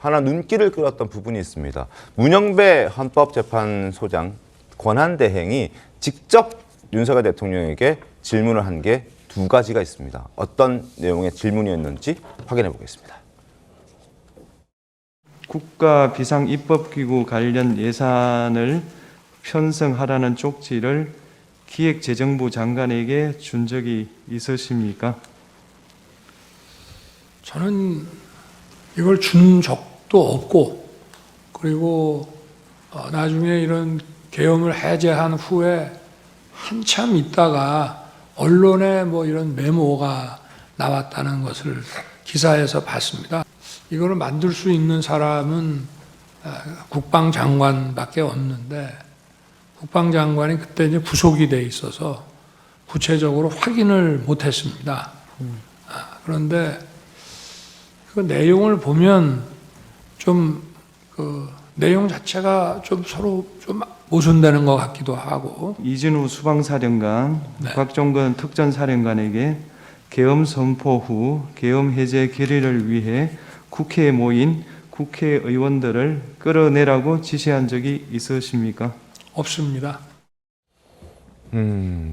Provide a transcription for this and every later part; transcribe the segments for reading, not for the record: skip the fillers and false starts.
하나 눈길을 끌었던 부분이 있습니다. 문영배 헌법재판소장 권한대행이 직접 윤석열 대통령에게 질문을 한 게 두 가지가 있습니다. 어떤 내용의 질문이었는지 확인해 보겠습니다. 국가 비상입법기구 관련 예산을 편성하라는 쪽지를 기획재정부 장관에게 준 적이 있으십니까? 저는 이걸 준 적도 없고, 그리고 나중에 이런 계엄을 해제한 후에 한참 있다가 언론에 뭐 이런 메모가 나왔다는 것을 기사에서 봤습니다. 이거를 만들 수 있는 사람은 국방장관밖에 없는데, 국방장관이 그때 이제 구속이 돼 있어서 구체적으로 확인을 못했습니다. 그런데 그 내용을 보면 좀 그 내용 자체가 좀 서로 좀 모순되는 것 같기도 하고. 이진우 수방사령관, 네. 박종건 특전사령관에게 계엄 선포 후 계엄 해제 결의를 위해 국회에 모인 국회의원들을 끌어내라고 지시한 적이 있으십니까? 없습니다.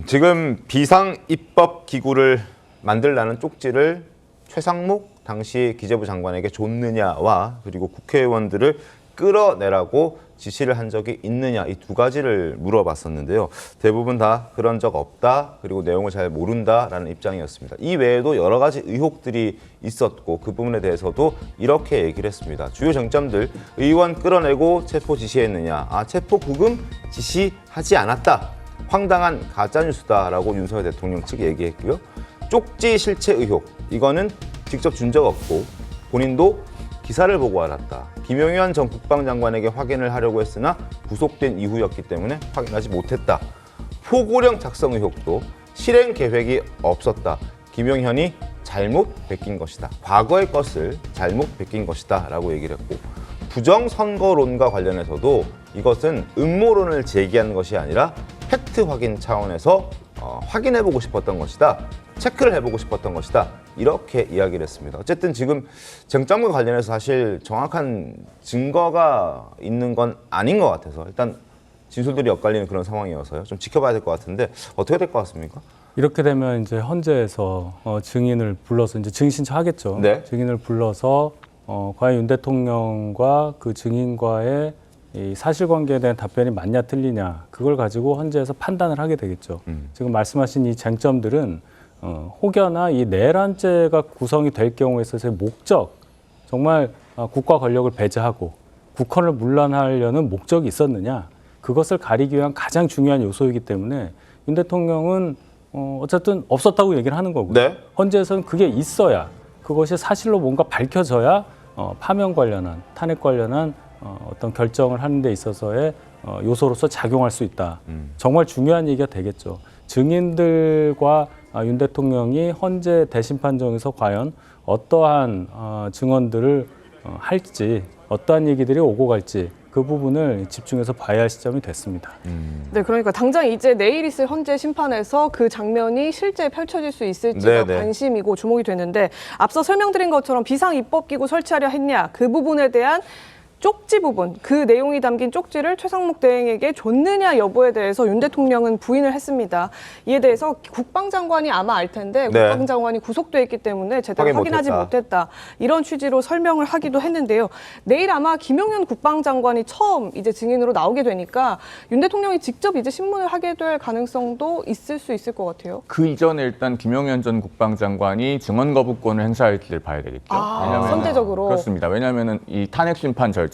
지금 비상입법기구를 만들라는 쪽지를 최상목 당시 기재부 장관에게 줬느냐와 그리고 국회의원들을 끌어내라고 지시를 한 적이 있느냐, 이 두 가지를 물어봤었는데요. 대부분 다 그런 적 없다, 그리고 내용을 잘 모른다라는 입장이었습니다. 이 외에도 여러 가지 의혹들이 있었고 그 부분에 대해서도 이렇게 얘기를 했습니다. 주요 쟁점들, 의원 끌어내고 체포 지시했느냐, 체포 구금 지시하지 않았다, 황당한 가짜뉴스다라고 윤석열 대통령 측 얘기했고요. 쪽지 실체 의혹, 이거는 직접 준 적 없고 본인도 기사를 보고 알았다. 김용현 전 국방장관에게 확인을 하려고 했으나 구속된 이후였기 때문에 확인하지 못했다. 포고령 작성 의혹도 실행 계획이 없었다. 김용현이 잘못 베낀 것이다. 과거의 것을 잘못 베낀 것이다 라고 얘기를 했고, 부정선거론과 관련해서도 이것은 음모론을 제기한 것이 아니라 팩트 확인 차원에서 확인해보고 싶었던 것이다. 체크를 해보고 싶었던 것이다. 이렇게 이야기를 했습니다. 어쨌든 지금 쟁점과 관련해서 사실 정확한 증거가 있는 건 아닌 것 같아서 일단 진술들이 엇갈리는 그런 상황이어서요. 좀 지켜봐야 될 것 같은데 어떻게 될 것 같습니까? 이렇게 되면 이제 헌재에서 증인을 불러서 이제 증인 신청하겠죠. 네. 증인을 불러서 과연 윤 대통령과 그 증인과의 이 사실관계에 대한 답변이 맞냐 틀리냐, 그걸 가지고 헌재에서 판단을 하게 되겠죠. 지금 말씀하신 이 쟁점들은 혹여나 이 내란죄가 구성이 될 경우에 있어서의 목적, 정말 국가 권력을 배제하고 국헌을 문란하려는 목적이 있었느냐, 그것을 가리기 위한 가장 중요한 요소이기 때문에 윤 대통령은 어쨌든 없었다고 얘기를 하는 거고요. 네. 헌재에서는 그게 있어야, 그것이 사실로 뭔가 밝혀져야 파면 관련한, 탄핵 관련한 어떤 결정을 하는 데 있어서의 요소로서 작용할 수 있다. 정말 중요한 얘기가 되겠죠. 증인들과 윤 대통령이 헌재 대심판정에서 과연 어떠한 증언들을 할지, 어떠한 얘기들이 오고 갈지, 그 부분을 집중해서 봐야 할 시점이 됐습니다. 네, 그러니까 당장 이제 내일 있을 헌재 심판에서 그 장면이 실제 펼쳐질 수 있을지가 네네. 관심이고 주목이 되는데, 앞서 설명드린 것처럼 비상입법기구 설치하려 했냐, 그 부분에 대한 쪽지 부분, 그 내용이 담긴 쪽지를 최상목 대행에게 줬느냐 여부에 대해서 윤 대통령은 부인을 했습니다. 이에 대해서 국방장관이 아마 알 텐데 네. 국방장관이 구속돼 있기 때문에 제대로 확인 확인하지 못했다. 이런 취지로 설명을 하기도 했는데요. 내일 아마 김용현 국방장관이 처음 이제 증인으로 나오게 되니까 윤 대통령이 직접 이제 신문을 하게 될 가능성도 있을 수 있을 것 같아요. 그 이전에 일단 김용현 전 국방장관이 증언 거부권을 행사할지를 봐야 되겠죠. 선제적으로. 그렇습니다. 왜냐하면 이 탄핵 심판 절차도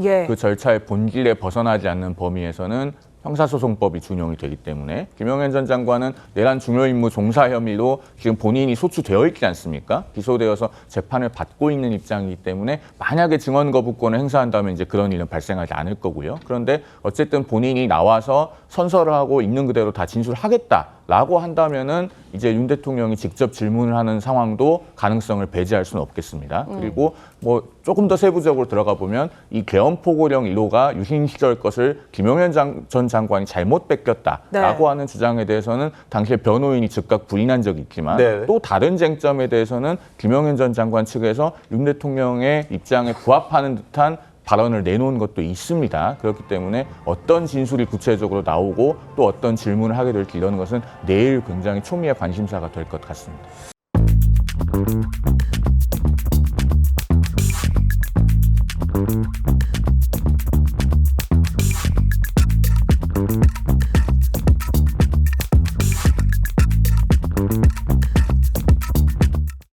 예. 그 절차의 본질에 벗어나지 않는 범위에서는 형사소송법이 준용이 되기 때문에 김용현 전 장관은 내란 중요임무 종사 혐의로 지금 본인이 소추되어 있지 않습니까? 기소되어서 재판을 받고 있는 입장이기 때문에 만약에 증언 거부권을 행사한다면 이제 그런 일은 발생하지 않을 거고요. 그런데 어쨌든 본인이 나와서 선서를 하고 있는 그대로 다 진술하겠다. 라고 한다면은 이제 윤 대통령이 직접 질문을 하는 상황도 가능성을 배제할 수는 없겠습니다. 그리고 뭐 조금 더 세부적으로 들어가 보면 이 계엄포고령 1호가 유신 시절 것을 김용현 전 장관이 잘못 뺏겼다라고 네. 하는 주장에 대해서는 당시에 변호인이 즉각 부인한 적이 있지만 네. 또 다른 쟁점에 대해서는 김용현 전 장관 측에서 윤 대통령의 입장에 부합하는 듯한 발언을 내놓은 것도 있습니다. 그렇기 때문에 어떤 진술이 구체적으로 나오고 또 어떤 질문을 하게 될지 이런 것은 내일 굉장히 초미의 관심사가 될 것 같습니다.